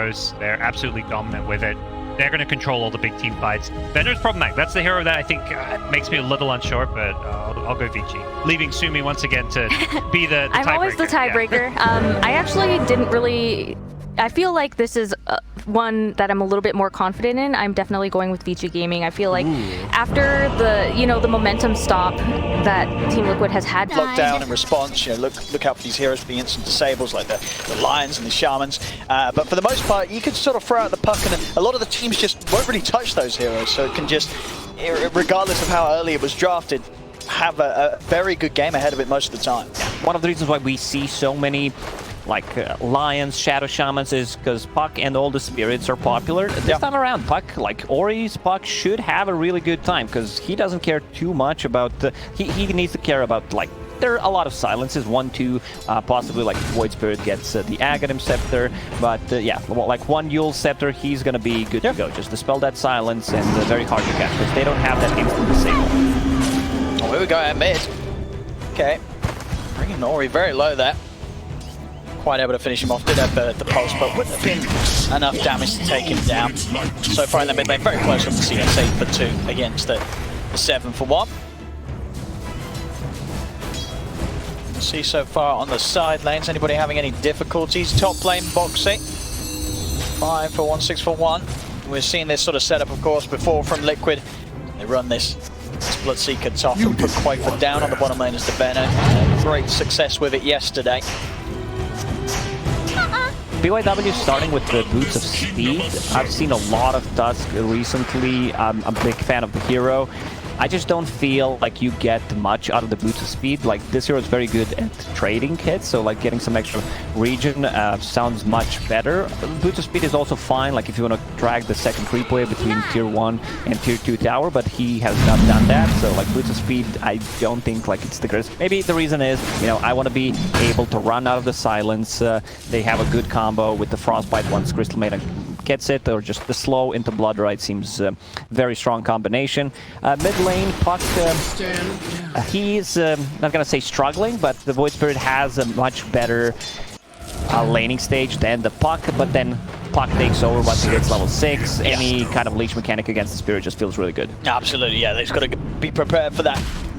heroes. They're absolutely dominant with it. They're going to control all the big team fights. Vener's problematic. That's the hero that I think makes me a little unsure, but I'll go Vici. Leaving Sumi once again to be the I'm always the tiebreaker. Yeah. I actually didn't really... I feel like this is one that I'm a little bit more confident in. I'm definitely going with Vici Gaming. I feel like after the momentum stop that Team Liquid has had. Lockdown and response, look out for these heroes being instant disables like the Lions and the Shamans. But for the most part, you can sort of throw out the puck and a lot of the teams just won't really touch those heroes. So it can just, regardless of how early it was drafted, have a very good game ahead of it most of the time. One of the reasons why we see so many Lions, Shadow Shamans is because Puck and all the spirits are popular. This time around, Puck, Ori's Puck should have a really good time because he doesn't care too much about he needs to care about there are a lot of silences, 1, 2, possibly Void Spirit gets the Aghanim Scepter, but yeah, one Yule Scepter, he's gonna be good to go. Just dispel that silence and very hard to catch because they don't have that instant disable. Oh, here we go at mid. Okay, bringing Ori very low there. Quite able to finish him off, did have the pulse, but wouldn't have been enough damage to take him down. So far in the mid lane, very close with the CS 8 for 2 against the 7 for 1. See so far on the side lanes, anybody having any difficulties? Top lane boxing, 5 for 1, 6 for 1. We've seen this sort of setup, of course, before from Liquid. They run this Bloodseeker top and put Quaker down on the bottom lane as the Venom. Great success with it yesterday. BYW starting with the Boots of Speed. I've seen a lot of Dusk recently. I'm a big fan of the hero. I just don't feel like you get much out of the Boots of Speed. This hero is very good at trading hits, so getting some extra regen sounds much better. Boots of Speed is also fine, if you want to drag the second creep wave between tier 1 and tier 2 tower, but he has not done that, so Boots of Speed, I don't think it's the greatest. Maybe the reason is, I want to be able to run out of the silence. They have a good combo with the Frostbite once Crystal Maiden gets it, or just the slow into Blood Rite seems very strong combination. Mid lane, Puck, he's not gonna say struggling, but the Void Spirit has a much better laning stage than the Puck, but then Puck takes over once he gets level 6. Any kind of leech mechanic against the Spirit just feels really good. Absolutely, yeah, they've got to be prepared for that.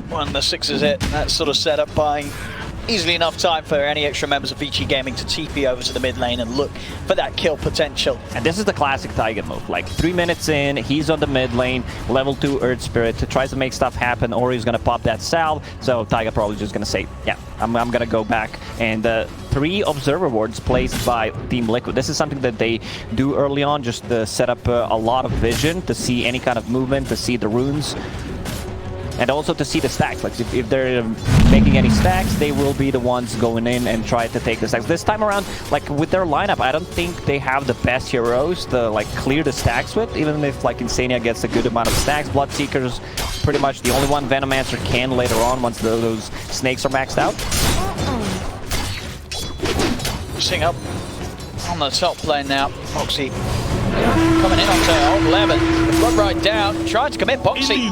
When the 6 is hit, that sort of setup buying easily enough time for any extra members of Vici Gaming to TP over to the mid lane and look for that kill potential. And this is the classic Taiga move. 3 minutes in, he's on the mid lane, level 2 Earth Spirit, tries to make stuff happen, or he's gonna pop that salve, so Taiga probably just gonna say, yeah, I'm gonna go back. And 3 Observer Wards placed by Team Liquid. This is something that they do early on, just to set up a lot of vision, to see any kind of movement, to see the runes. And also to see the stacks, if they're making any stacks, they will be the ones going in and try to take the stacks. This time around, with their lineup, I don't think they have the best heroes to clear the stacks with, even if Insania gets a good amount of stacks. Bloodseeker's pretty much the only one Venomancer can later on once those snakes are maxed out. Pushing up on the top lane now, Boxy coming in onto old 11. Blood right down, trying to commit Boxy.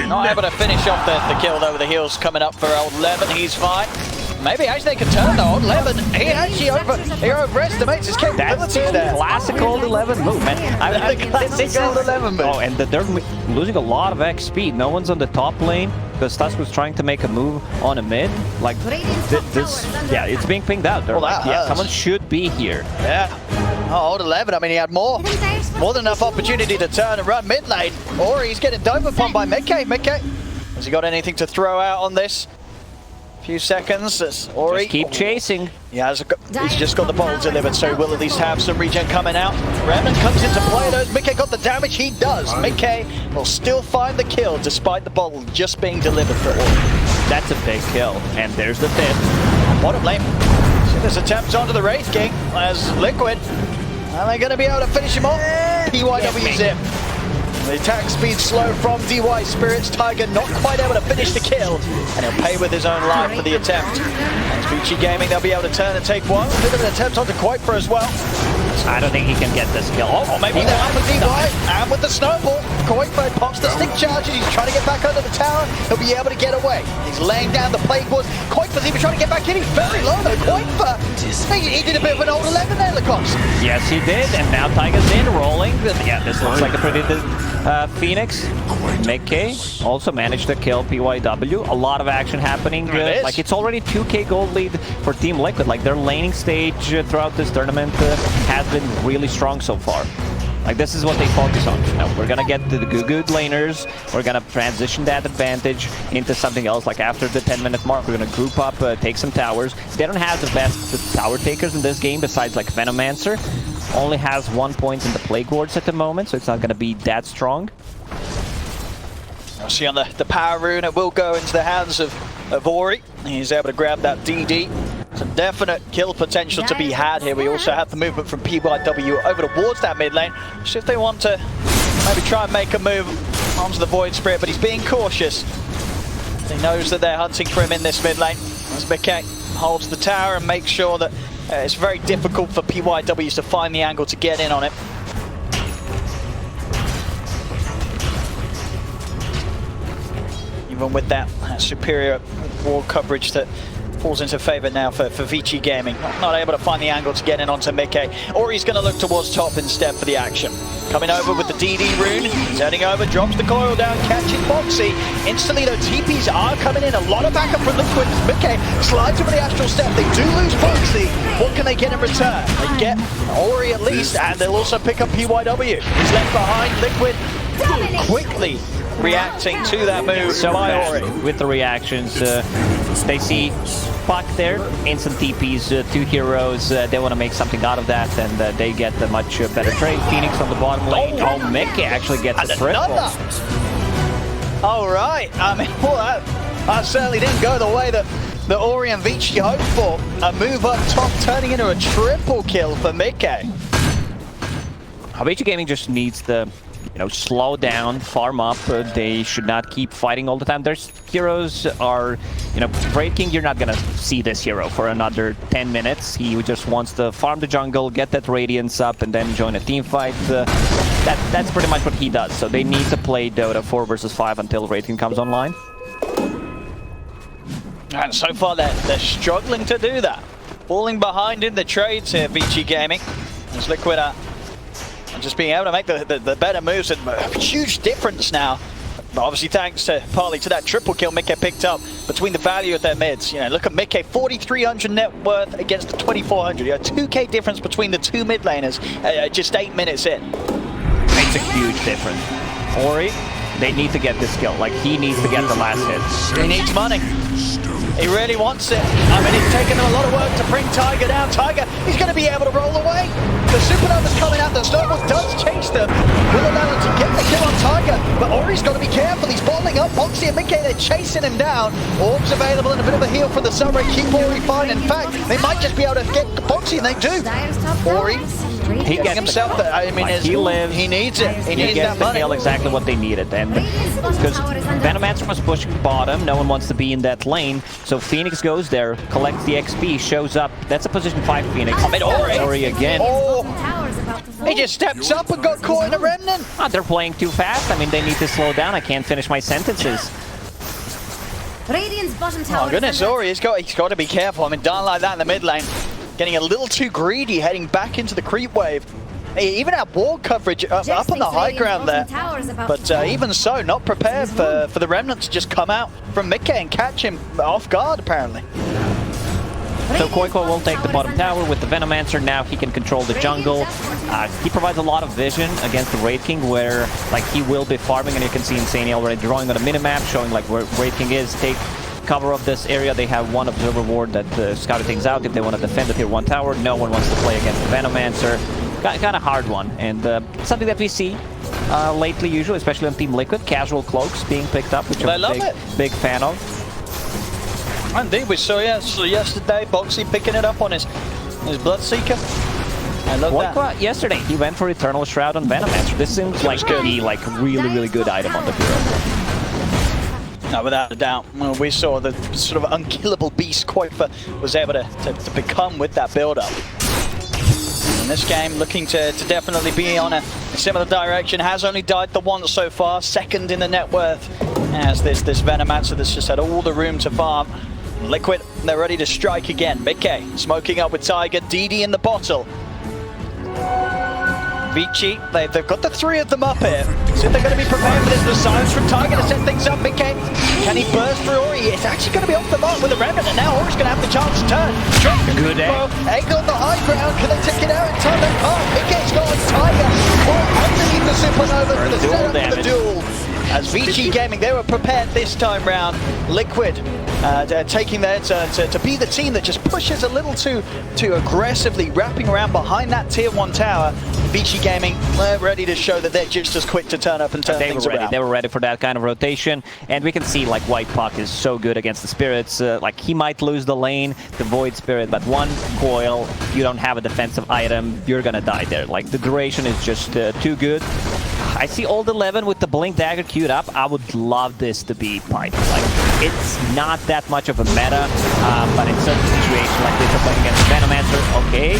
Not able to finish off the kill though with the heals coming up for old 11. He's fine. Maybe actually they can turn though. Old 11, he actually overestimates his capabilities there. That's classic old 11 move, man. The classic old 11 move. Oh, and they're losing a lot of XP. No one's on the top lane because Tusk was trying to make a move on a mid. Yeah, it's being pinged out. They're yeah, someone should be here. Yeah. Oh, old 11, I mean, he had more than enough opportunity to turn and run mid lane. Or he's getting dove upon by Midkay. Has he got anything to throw out on this? Few seconds as Ori. Just keep chasing. Yeah, he's just got the bottle delivered, so he will at least have some regen coming out. Remnant comes into play though. Midkay got the damage, he does. Midkay will still find the kill despite the bottle just being delivered for Ori. That's a big kill, and there's the 5th. Bottom lane. See this attempt onto the Wraith King as Liquid. Are they going to be able to finish him off? PYW Zip. The attack speed slow from DY Spirits. Taiga not quite able to finish the kill, and he'll pay with his own life for the attempt. As Vici Gaming, they'll be able to turn and take one. A bit of an attempt onto Quaper as well. I don't think he can get this kill. Oh, maybe he that with died. DY and with the snowball. Koifa pops the stick charge and he's trying to get back under the tower. He'll be able to get away. He's laying down the plague ward. Koifa's even trying to get back in. He's very low though. Koifa, he did a bit of an old 11 there, Lacoste. Yes, he did, and now Taiga's in, rolling. Yeah, this looks like a pretty Phoenix. Mickey also managed to kill PYW. A lot of action happening. Like, it's already 2k gold lead for Team Liquid. Like, their laning stage throughout this tournament has been really strong so far. Like, this is what they focus on. Now, we're gonna get to the good laners. We're gonna transition that advantage into something else. Like, after the 10-minute mark, we're gonna group up, take some towers. They don't have the best tower takers in this game, besides, like, Venomancer. Only has 1 point in the Plague Wards at the moment, so it's not gonna be that strong. I'll see on the power rune, it will go into the hands of Ori. He's able to grab that DD. Some definite kill potential to be had here. We also have the movement from PYW over towards that mid lane. So if they want to maybe try and make a move onto the Void Spirit, but he's being cautious. He knows that they're hunting for him in this mid lane. As Mickey holds the tower and makes sure that it's very difficult for PYWs to find the angle to get in on it. Even with that superior wall coverage that falls into favor now for Vici Gaming. Not able to find the angle to get in onto Mickey. Or he's going to look towards top instead for the action. Coming over with the DD rune. He's heading over, drops the coil down, catching Boxy. Instantly though, TPs are coming in. A lot of backup from Liquid. Mickey slides over the Astral Step. They do lose Boxy. What can they get in return? They get Ori at least, and they'll also pick up PYW. He's left behind. Liquid quickly reacting to that move by Ori. With the reactions, they see Puck there, instant TPs, 2 heroes, they want to make something out of that, and they get a much better trade. Phoenix on the bottom lane. Oh, Mickey actually gets a triple. All right, I mean, well, that certainly didn't go the way that Ori and Vici hoped for. A move up top turning into a triple kill for Mickey. Vici Gaming just needs the slow down, farm up. They should not keep fighting all the time. Their heroes are, breaking. You're not gonna see this hero for another 10 minutes. He just wants to farm the jungle, get that Radiance up, and then join a team fight. That's pretty much what he does. So they need to play Dota 4 versus 5 until Radiant comes online. And so far they're struggling to do that. Falling behind in the trades here, Vici Gaming. As Liquid and just being able to make the better moves, and a huge difference now. But obviously thanks partly to that triple kill Mickey picked up between the value of their mids. Look at Mickey, 4,300 net worth against the 2,400. 2k difference between the two mid laners just 8 minutes in. Makes a huge difference. Ori, they need to get this kill. Like, he needs to get the last hit. He needs money. He really wants it. I mean, it's taken them a lot of work to bring Taiga down. Taiga, he's going to be able to roll away. The Supernova's coming out. The Snowball does chase them. Will allow them to get the kill on Taiga. But Ori's got to be careful. He's bottling up. Boxy and Mickey, they're chasing him down. Orbs available and a bit of a heal for the Sunray. Keep Ori fine. In fact, they might just be able to get Boxy, and they do. Ori, he gets himself there. I mean, he lives. He needs it. He needs that money. Kill exactly what they needed. And because Venomancer was pushing bottom, no one wants to be in that lane. So Phoenix goes there, collects the XP, shows up. That's a position 5 Phoenix. Ori again. Oh, he just steps up and got caught in a remnant. They're playing too fast. I mean, they need to slow down. I can't finish my sentences. Oh goodness, Ori, he's got to be careful. I mean, down like that in the mid lane, getting a little too greedy, heading back into the creep wave. He even had wall coverage up on the high ground there, but even so, not prepared for the remnant to just come out from Mickey and catch him off guard, apparently. So Koiko will take the bottom tower with the Venomancer. Now he can control the jungle. He provides a lot of vision against the Wraith King, where he will be farming, and you can see Insania already drawing on a minimap, showing where Wraith King is. Take cover of this area. They have one observer ward that scouted things out if they want to defend the tier 1 tower. No one wants to play against the Venomancer. Kind of hard one, and something that we see lately, usually, especially on Team Liquid, casual cloaks being picked up, which I'm a big fan of. Indeed, we saw yesterday Boxy picking it up on his Bloodseeker. I love that. Yesterday, he went for Eternal Shroud on Venomancer. This seems like to be really good item on the hero. No, without a doubt. Well, we saw the sort of unkillable beast Koifa was able to become with that build-up. in this game, looking to definitely be on a similar direction. Has only died the once so far, second in the net worth as this Venomancer that's just had all the room to farm. Liquid, they're ready to strike again. Mickey smoking up with Tiger, DD in the bottle. Vici, they've got the three of them up here. So they're going to be prepared for this. The silence from Tiger to set things up. Mickey, can he burst through Ori? It's actually going to be off the mark with a remnant, and now Ori's going to have the chance to turn. Drop the good egg on the high ground. Can they take it out in time? They can't. Mickey's got Tiger underneath the Supernova for the setup for the duel. As Vici Gaming, they were prepared this time round. Liquid taking there to be the team that just pushes a little too aggressively, wrapping around behind that tier 1 tower. Vici Gaming, they're ready to show that they're just as quick to turn up and turn things around. They were ready for that kind of rotation, and we can see like White Puck is so good against the Spirits. Like he might lose the lane, the Void Spirit, but one coil, you don't have a defensive item, you're gonna die there. Like the duration is just too good. I see Old 11 with the Blink Dagger queued up. I would love this to be Pipe. Like, it's not that much of a meta, but in certain situations like this, playing against Venomancer, okay,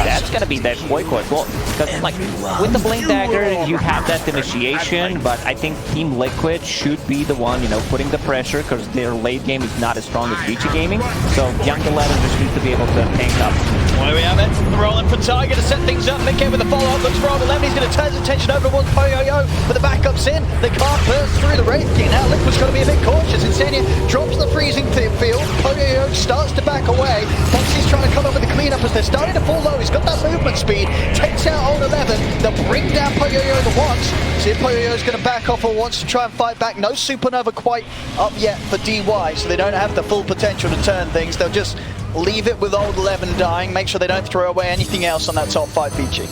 that's gonna be that boycott. Well, because like with the Blink Dagger, you have that initiation, but I think Team Liquid should be the one, you know, putting the pressure because their late game is not as strong as Vici Gaming. So Young 11 just needs to be able to tank up. Well, there we have it. Rolling for Tiger to set things up. Mickey with the follow-up. Looks for Old 11. He's going to turn his attention over towards Poyoyo, but the backup's in. They can't burst through the Wraith King. Now Liquid's got to be a bit cautious. Insania drops the freezing field. Poyoyo starts to back away. Foxy's trying to come up with the cleanup as they're starting to fall low. He's got that movement speed. Takes out Old 11. They'll bring down Poyoyo the once. See if Poyoyo's going to back off or wants to try and fight back. No Supernova quite up yet for DY, so they don't have the full potential to turn things. They'll just leave it with Old 11 dying, make sure they don't throw away anything else on that top 5 Vici.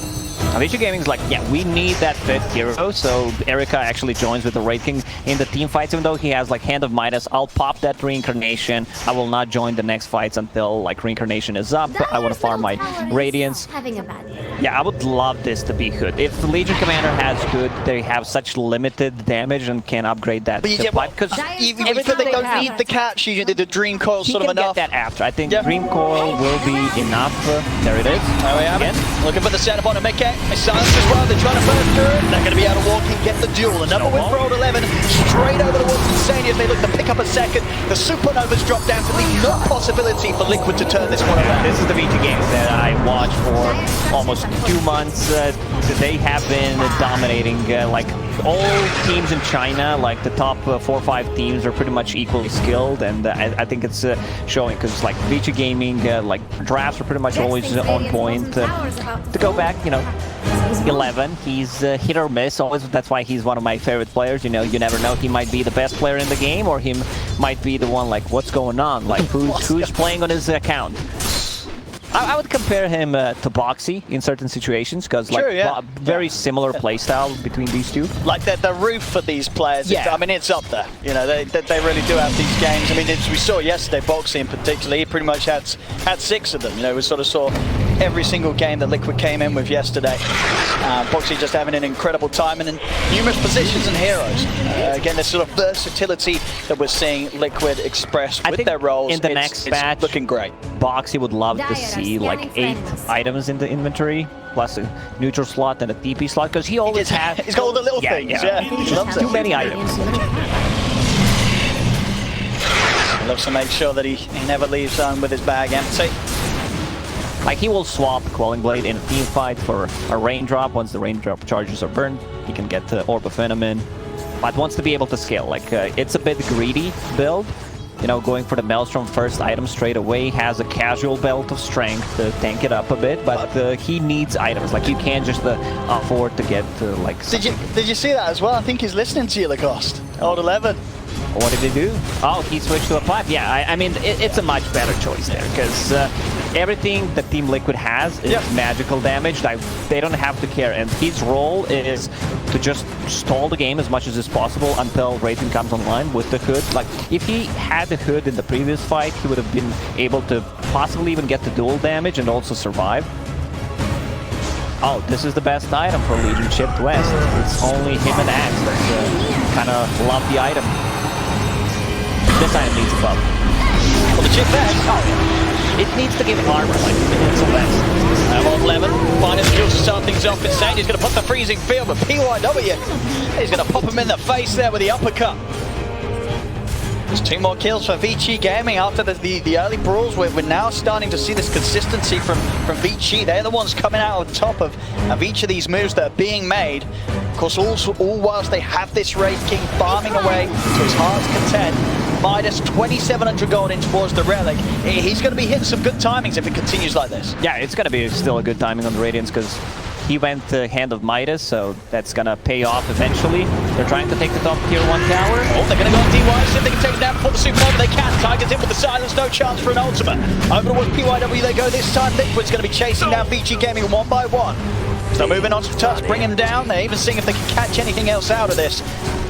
Vici Gaming's like, yeah, we need that 5th hero, so Erika actually joins with the Wraith King in the team fights, even though he has like Hand of Midas. I'll pop that Reincarnation. I will not join the next fights until like Reincarnation is up. I want to farm my Radiance. Yeah, I would love this to be Hood. If the Legion Commander has Hood, they have such limited damage and can upgrade that. But because even if they don't need the catch, usually the Dream Coil sort of enough. Get that after. I think Dream Coil will be enough. There it is. There we have it. Looking for the setup on a Mickey. Silence as well, they're trying to burst through. They're going to be able to walk in, get the duel. Another win for Old 11, straight over towards Insania as they look to pick up a second. The Supernovas drop down to leave no possibility for Liquid to turn this one around. This is the Vici games that I watched for almost 2 months. They have been dominating like all teams in China, like the top 4 or 5 teams are pretty much equally skilled, and I think it's showing because like Vici Gaming, like drafts are pretty much always on point. To go back, you know, 11, he's hit or miss always. That's why he's one of my favorite players. You know, you never know, he might be the best player in the game, or he might be the one like, what's going on? Like, who's playing on his account? I would compare him to Boxy in certain situations because like very similar playstyle between these two. Like the roof for these players, I mean it's up there. You know, they really do have these games. I mean, we saw yesterday Boxy in particular. He pretty much had 6 of them. You know, we sort of saw every single game that Liquid came in with yesterday. Boxy just having an incredible time and in numerous positions and heroes. Again, this sort of versatility that we're seeing Liquid express with their roles. In the next batch, looking great. Boxy would love to see like 8 items in the inventory, plus a neutral slot and a TP slot, because he always has. He's got all the little things. Yeah. He loves too many items. He loves to make sure that he never leaves with his bag empty. Like he will swap Quelling Blade in a team fight for a raindrop. Once the raindrop charges are burned, he can get the Orb of Venom in. But wants to be able to scale. Like it's a bit greedy build. You know, going for the Maelstrom first item straight away, has a casual belt of strength to tank it up a bit, but he needs items. Like you can't just afford to get like. Did you see that as well? I think he's listening to you, Lacoste. Old 11. What did he do? Oh, he switched to a pipe. Yeah, I mean, it's a much better choice there, because everything that Team Liquid has is magical damage. They don't have to care, and his role is to just stall the game as much as is possible until Raiden comes online with the Hood. Like, if he had the Hood in the previous fight, he would have been able to possibly even get the dual damage and also survive. Oh, this is the best item for Legion Shipped West. It's only him and Axe that kind of love the item. This item needs a buff. Well, the chip back. Oh, yeah. It needs to give armor like it's a vest. Well, 11, finest skills to start things off. Insane, he's going to put the freezing field, but PYW, he's going to pop him in the face there with the uppercut. There's 2 more kills for BO2 Gaming after the early brawls. We're now starting to see this consistency from BO2. They're the ones coming out on top of each of these moves that are being made. Of course, all whilst they have this Wraith King farming away to his heart's content. Midas 2,700 gold in towards the Relic. He's going to be hitting some good timings if it continues like this. Yeah, it's going to be still a good timing on the Radiance because he went Hand of Midas, so that's going to pay off eventually. They're trying to take the top tier 1 tower. Oh, they're going to go on DY, see if they can take it down before the supernova. They can. Tiger's in with the silence, no chance for an ultimate. Over towards PYW they go this time. Liquid's going to be chasing down BO2 Gaming 1 by 1. So moving on to touch, bring him down. They're even seeing if they can catch anything else out of this.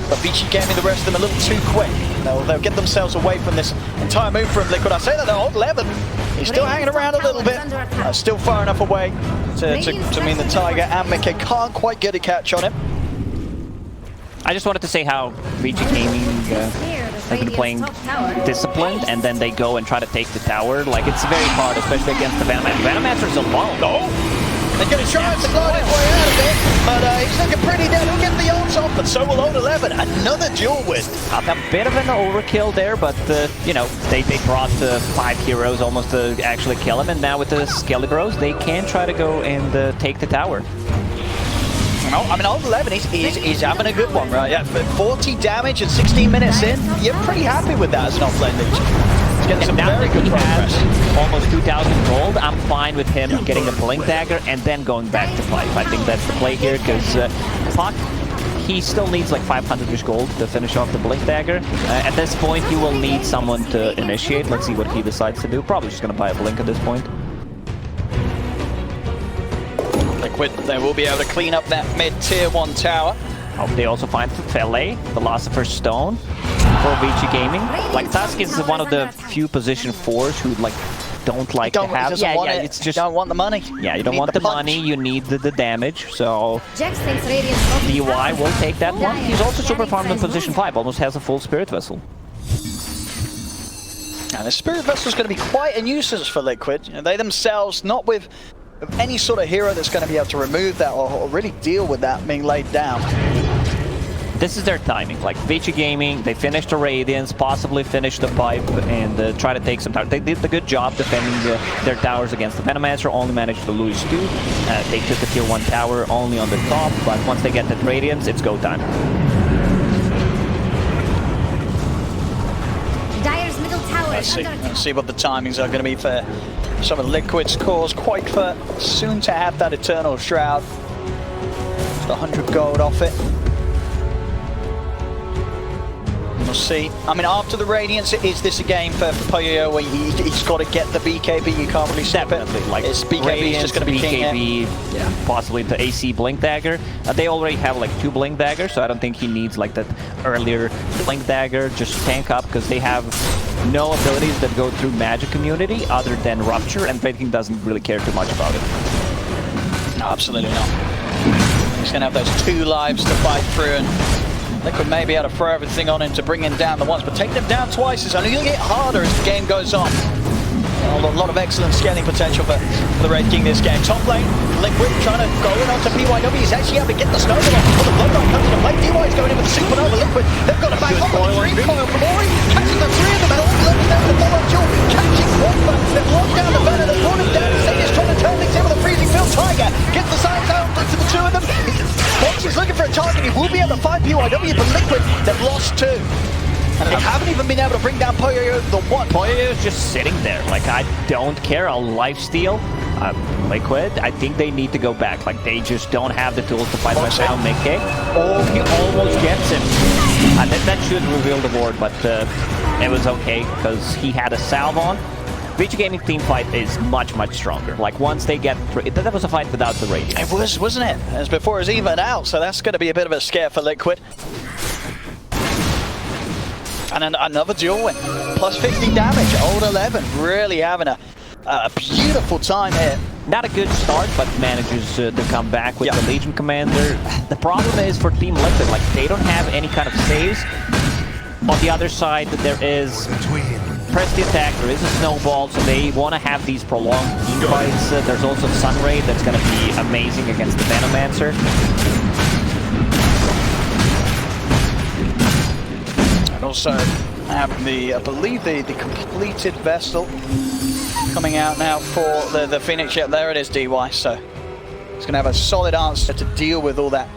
But BO2 Gaming, the rest of them, a little too quick. They'll get themselves away from this entire move from Liquid. I say that they're old 11. He's still hanging around a little bit. Still far enough away to mean the Tiger and Mickey can't quite get a catch on him. I just wanted to say how BO2 Gaming has been playing disciplined, and then they go and try to take the tower. Like, it's very hard, especially against the Venomancer. Venomancer's alone. Oh! They're going to try to glide his way out of it, but he's looking pretty dead. He'll get the ults off, but so will old 11. Another duel win. A bit of an overkill there, but, you know, they brought 5 heroes almost to actually kill him, and now with the Skelebros, they can try to go and take the tower. I mean, old 11, he's having a good one, right? Yeah, 40 damage and 16 minutes in. You're pretty happy with that as an off-lane leech. He's getting some very good progress. Almost 2,000 gold. I'm fine with him getting a Blink Dagger and then going back to fight. I think that's the play here because Puck, he still needs like 500-ish gold to finish off the Blink Dagger. At this point, he will need someone to initiate. Let's see what he decides to do. Probably just going to buy a Blink at this point. Liquid, they will be able to clean up that mid-tier 1 tower. Oh, they also find Fele, Philosopher's Stone, for BO2 Gaming. Like, Tusk is one of the few position 4s who, like, don't like to have... It's just... You don't want the money. Yeah, you don't want the money, you need the damage, so... DY will take that one. He's also super farmed in position 5, almost has a full Spirit Vessel. Now, the Spirit Vessel is going to be quite a nuisance for Liquid. You know, they themselves, not with any sort of hero that's going to be able to remove that or really deal with that being laid down. This is their timing. Like BO2 Gaming, they finished the Radiance, possibly finished the pipe, and try to take some tower. They did a good job defending their towers against the Venomancer, only managed to lose 2. They took the tier 1 tower only on the top, but once they get that Radiance, it's go time. Dyer's middle tower Let's see what the timings are going to be for some of Liquid's cores. Quite for soon to have that Eternal Shroud. Just 100 gold off it. We'll see. I mean, after the Radiance, is this a game for Poyo where he's got to get the BKB? You can't really step it. Like, it's BKB Radiance, is just going to be BKB, yeah, possibly the AC Blink Dagger. They already have like 2 Blink Daggers, so I don't think he needs like that earlier Blink Dagger. Just tank up because they have no abilities that go through Magic Immunity other than Rupture, and Wraith King doesn't really care too much about it. No, absolutely not. He's going to have those 2 lives to fight through, and Liquid may be able to throw everything on him to bring him down the once, but taking him down twice is only going to get harder as the game goes on. A lot of excellent scaling potential for the Wraith King this game. Top lane, Liquid trying to go in onto PYW. He's actually able to get the snowball off before the Bloodline comes into play. DY is going in with the Supernova. Liquid, they've got a back on the 3 coil from Ori, catching the 3 of them, and all 11 there with the follow-up duel, catching one, but they've locked down the Venom, they've brought him down. Sadie's trying to turn things in with a freezing field. Tiger gets the signs out to the 2 of them. He's looking for a target. He will be able to find PYW, but Liquid, they've lost 2. And they haven't even been able to bring down Poyo the 1. Poyo is just sitting there. Like, I don't care. I'll lifesteal. Liquid, I think they need to go back. Like, they just don't have the tools to fight right now. Mickey. Oh, he almost gets him. That should reveal the board, but it was okay because he had a salve on. BO2 Gaming team fight is much, much stronger. Like, once they get... That was a fight without the Radiance. It was, wasn't it? It was before it was even out, so that's going to be a bit of a scare for Liquid. And another duel win. Plus 50 damage. Old 11 really having a beautiful time here. Not a good start, but manages to come back with the Legion Commander. The problem is for Team Liquid, like, they don't have any kind of saves. On the other side, there is press the attack. There is a snowball, so they want to have these prolonged team fights. There's also Sun Ray that's going to be amazing against the Venomancer. And also have the, I believe the completed vessel coming out now for the Phoenix ship. There it is, DY. So it's going to have a solid answer to deal with all that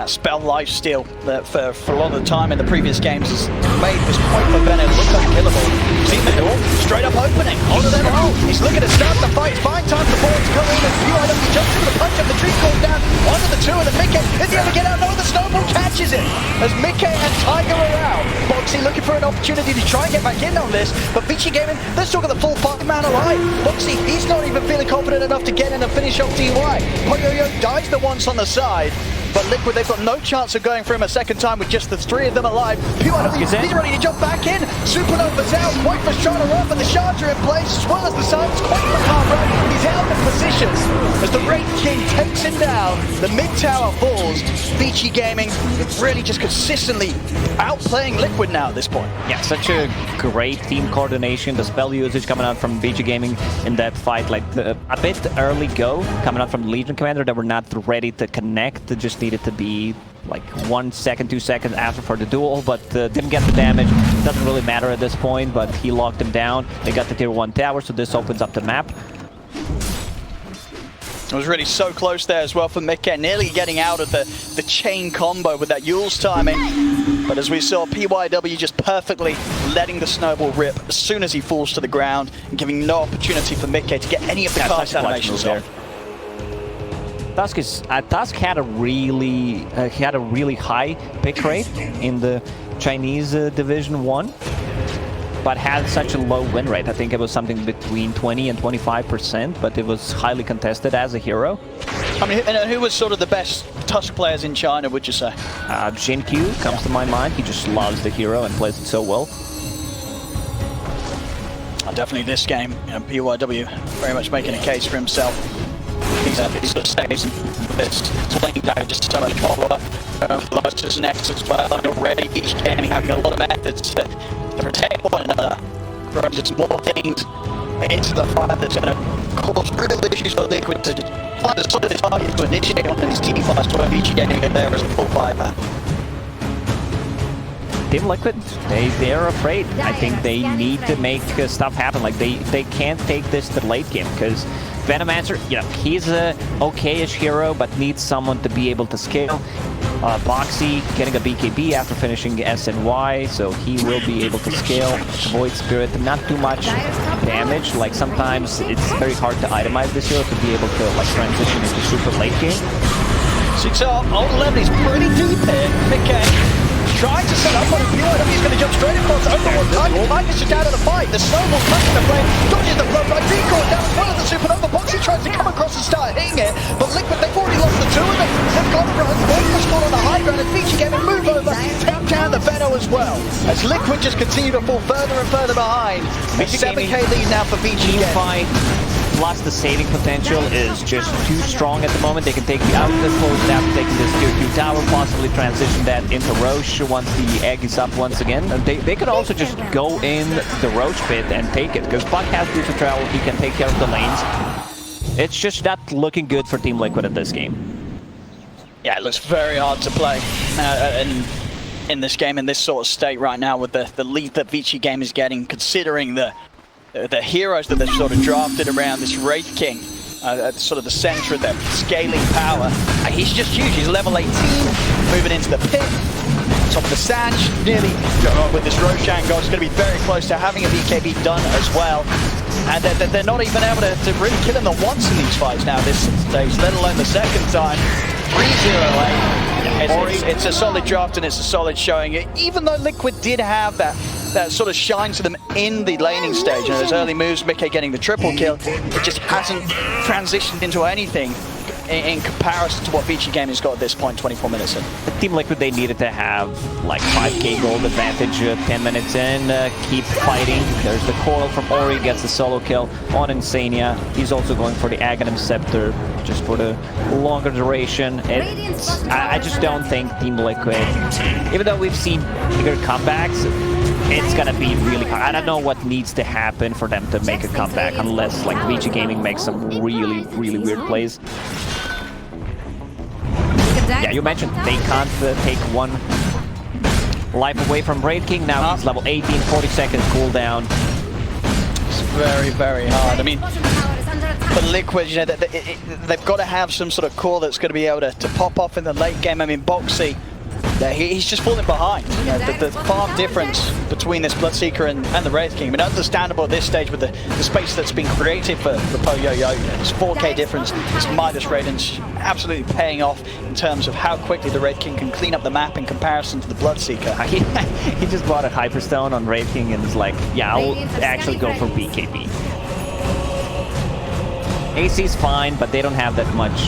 spell lifesteal that for a lot of the time in the previous games has made this point for Venom look unkillable. See middle, straight up opening, onto their hold. He's looking to start the fight, find time for Board to come in, and BO2 jumps into the punch up, the tree calls down, onto the two, and then Mickey, is he able to get out? No, the snowball catches it, as Mickey and Tiger are out. Boxy looking for an opportunity to try and get back in on this, but Vici Gaming, they're still got the full 5-man alive. Boxy, he's not even feeling confident enough to get in and finish off DY. Poyoyo dies the once on the side, but Liquid, they've got no chance of going for him a second time with just the 3 of them alive. BO2, he's ready to jump back in. Supernova's out. Whitefish trying to run, but the shards are in place, as well as the Suns. Quite macabre. He's held in position as the Wraith King takes him down. The mid-tower falls. Vici Gaming really just consistently outplaying Liquid now at this point. Yeah, such a great team coordination. The spell usage coming out from Vici Gaming in that fight, like a bit early go, coming out from the Legion Commander that were not ready to connect. They just needed to be like 1 second, 2 seconds after for the duel, but didn't get the damage. Doesn't really matter at this point, but he locked him down. They got the tier 1 tower, so this opens up the map. It was really so close there as well for Mickey, nearly getting out of the chain combo with that Yule's timing. But as we saw, PYW just perfectly letting the snowball rip as soon as he falls to the ground and giving no opportunity for Mickey to get any of the cast animations off. Tusk had a really high pick rate in the Chinese Division 1, but had such a low win rate. I think it was something between 20 and 25%, but it was highly contested as a hero. I mean, and who was sort of the best Tusk players in China, would you say? Jin Q comes to my mind. He just loves the hero and plays it so well. Definitely this game, you know, PYW very much making a case for himself. He's sort of saves this swing dive just so much more. Lost his next as well, and already each game having a lot of methods to protect one another. Throwing just more things into the fire that's going to cause real issues for Liquid to find a solid target to initiate on these team fights where each getting it there as a full 5-man. Team Liquid, they're afraid. I think they need to make stuff happen. Like they can't take this to the late game because Venomancer, you know, he's a okay-ish hero, but needs someone to be able to scale. Boxy getting a BKB after finishing SNY, so he will be able to scale. Void Spirit, not too much damage. Like sometimes it's very hard to itemize this hero to be able to like transition into super late game. 6 up, old 11 is pretty deep here. Mickey trying to set up on a BO2, he's going to jump straight across over one time. Tiger's just out of the fight. The snowball touching the flame, dodges the flow right, decoy down as well as the supernova. Boxy tries to come across and start hitting it, but Liquid, they've already lost the 2 of them. They've got to run. Boyka's still on the high ground, and Vici Gaming move over, take down the Veno as well. As Liquid just continue to fall further and further behind. It's 7k lead now for Vici Gaming. Plus the saving potential is just too strong at the moment. They can take the outlet post after taking this tier 2 tower, possibly transition that into Roche once the egg is up once again. They could also just go in the Roche pit and take it, because Buck has boots of travel, he can take care of the lanes. It's just not looking good for Team Liquid in this game. Yeah, it looks very hard to play in this game, in this sort of state right now, with the lead that Vici Game is getting, considering the heroes that they've sort of drafted around this Wraith King, at sort of the center of their scaling power. He's just huge. He's level 18, moving into the pit, top of the sand, nearly with this Roshan goal. It's going to be very close to having a BKB done as well. And they're not even able to really kill him the once in these fights now this stage, let alone the second time. 3-0 it's a solid draft and it's a solid showing. Even though Liquid did have that sort of shine to them in the laning stage, and those early moves, Mickey getting the triple kill, it just hasn't transitioned into anything in comparison to what Vici Gaming has got at this point, 24 minutes in. Team Liquid, they needed to have like 5k gold advantage 10 minutes in, keep fighting. There's the coil from Ori, gets the solo kill on Insania. He's also going for the Aghanim Scepter, just for the longer duration. I just don't think Team Liquid, even though we've seen bigger comebacks, it's gonna be really hard. I don't know what needs to happen for them to make a comeback, unless like BO2 Gaming makes some really weird plays. Yeah, you mentioned they can't take one life away from Raid King. Now he's level 18, 40 seconds cooldown. It's very hard. I mean, for Liquid, you know, they've got to have some sort of core that's going to be able to pop off in the late game. I mean, Boxy, he's just falling behind. You know, the farm difference between this Bloodseeker and the Raid King. I mean, understandable at this stage with the space that's been created for PoYoYo. You know, this 4K difference, this Midas Raiden's absolutely paying off in terms of how quickly the Raid King can clean up the map in comparison to the Bloodseeker. He just bought a Hyperstone on Raid King and is like, yeah, I'll actually go for BKB. AC's fine, but they don't have that much,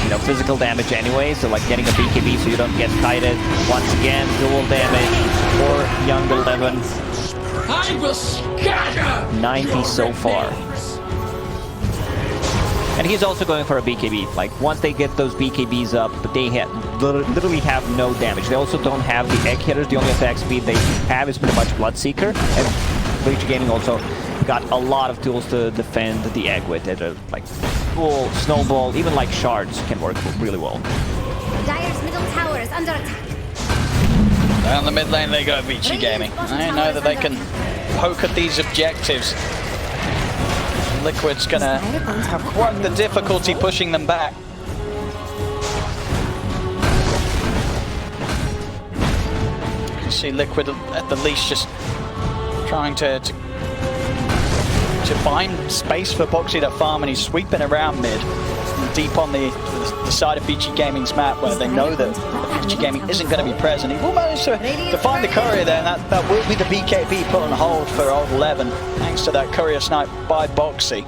you know, physical damage anyway, so like getting a BKB so you don't get kited. Once again, dual damage for Young 11. I will scatter 90 so far. And he's also going for a BKB. Like, once they get those BKBs up, they literally have no damage. They also don't have the egg hitters. The only attack speed they have is pretty much Bloodseeker. And BO2 Gaming also got a lot of tools to defend the egg with it. Like full snowball, even like shards can work really well. Dire's middle tower is under attack. Down the mid lane they go, BO2 Gaming. I know that they can poke at these objectives. Liquid's gonna have quite the difficulty pushing them back. You can see Liquid at the least just trying to find space for Boxy to farm, and he's sweeping around mid, deep on the side of BO2 Gaming's map where they know that BO2 Gaming isn't going to be present. He will manage to find the courier there, and that will be the BKB put on hold for old 11, thanks to that courier snipe by Boxy.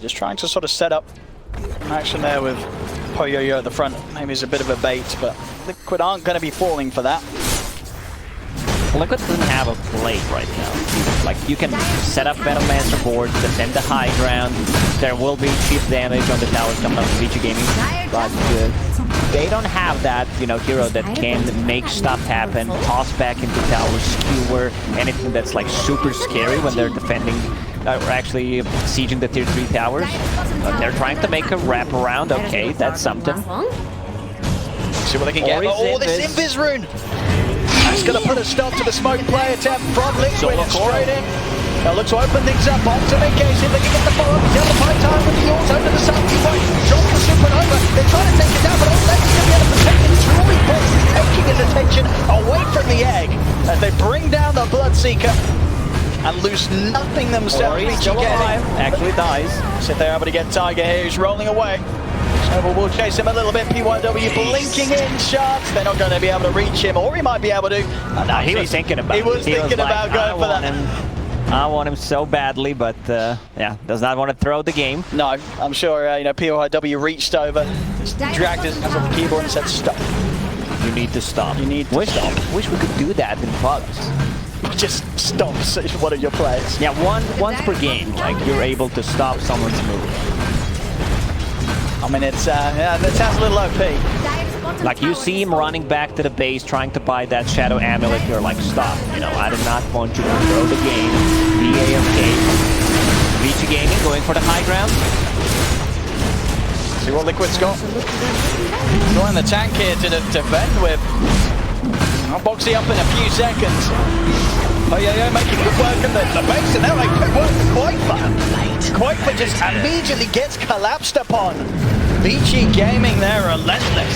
Just trying to sort of set up an action there with PoYoYo at the front. Maybe it's a bit of a bait, but Liquid aren't going to be falling for that. Liquid doesn't have a play right now. Like, you can set up Venomancer boards, defend the high ground. There will be cheap damage on the towers coming up from BO2 Gaming, but they don't have that, you know, hero that can make stuff happen, toss back into towers, skewer, anything that's like super scary when they're defending or actually sieging the tier 3 towers. They're trying to make a wraparound. Okay, that's something. See what they can get. Oh, this Invis rune! That's going to put a stop to the smoke play attempt from Liquid. Straight in. They'll look to open things up. On to Mickey, see if they can get the follow-up. He's able to find time with the ult over the side. He won't drop the supernova. They're trying to take it down, but all Legend's going to be able to protect it. Truly Box is taking his attention away from the egg as they bring down the Bloodseeker and lose nothing themselves. Actually dies. So if they're able to get Tiger here, he's rolling away. Snowball will chase him a little bit. PYW blinking in shots. They're not going to be able to reach him, or he might be able to. No, he was thinking about it. He was thinking about going for that. I want him so badly, but yeah, does not want to throw the game. No, I'm sure you know, PYW reached over, dragged his hands off the keyboard and said, "Stop. You need to stop. You need to stop." Wish we could do that in pubs. Just stop one of your players. Yeah, once per game, like you're able to stop someone's move. I mean, it's yeah, that sounds a little OP. Like, you see him running back to the base, trying to buy that Shadow Amulet, you're like, stop. You know, I do not want you to throw the game. Be AFK. BO2 Gaming going for the high ground. See what Liquid's got. Throwing the tank here to defend with. Boxy up in a few seconds. PoYoYo making good work of the base, and they're like, good work for Quaifa just immediately gets collapsed upon. BO2 Gaming, they're relentless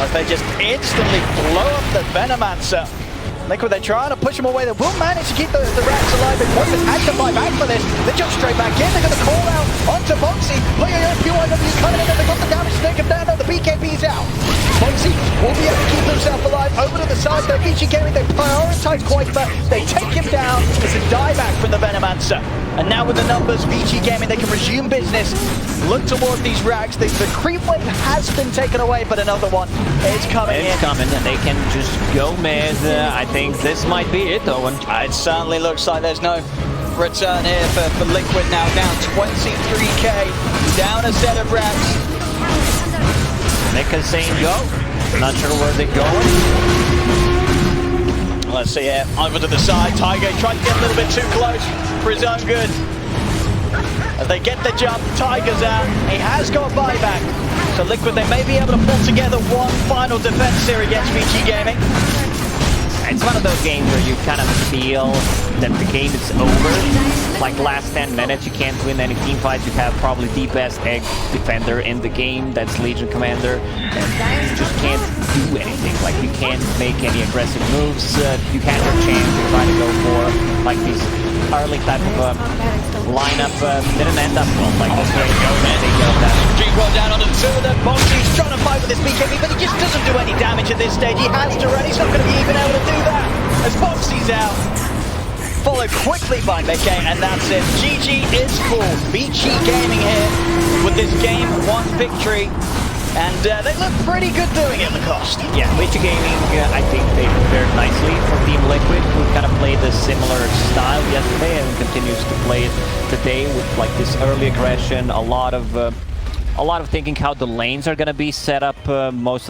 as they just instantly blow up the Venomancer. Liquid, they're trying to push him away. They will manage to keep the rats alive. But Quaifa's had to buy back for this. They jump straight back in. They're going to call out onto Boxy. PYW coming in, and they got the damage to take him down. No, the BKB's out. Boxy will be able to keep himself alive. Over to the side, though. BO2 Gaming, they prioritize Quaifa. They take him down. It's a dieback from the Venomancer. And now with the numbers, BO2 Gaming, they can resume business. Look toward these racks. The creep wave has been taken away, but another one is coming in. It's coming, and they can just go mid. I think this might be it, Owen. It certainly looks like there's no return here for Liquid now. Down 23k, down a set of racks. Nick is saying go. Not sure where they're going. Let's see here, over to the side. Tiger tried to get a little bit too close for his own good. As they get the jump, Tiger's out. He has got buyback. So Liquid, they may be able to pull together one final defense here against VG Gaming. It's one of those games where you kind of feel that the game is over. Like last 10 minutes, you can't win any team fights. You have probably the best egg defender in the game, that's Legion Commander. And you just can't do anything. Like you can't make any aggressive moves. You had your chance to try to go for like these early type of lineup. Didn't end up well. Like this way, Dream brought down onto the two of them. Boxy's trying to fight with this BKB, but he just doesn't do any damage at this stage. He has to run. He's not going to be even able to do that as Boxy's out. Followed quickly by Mickey, and that's it. GG is called. VG Gaming here with this game 1 victory. And they look pretty good doing it at the cost. Yeah, VG Gaming, I think they prepared nicely for Team Liquid, who kind of played a similar style yesterday and continues to play it today with like this early aggression, a lot of thinking how the lanes are going to be set up most of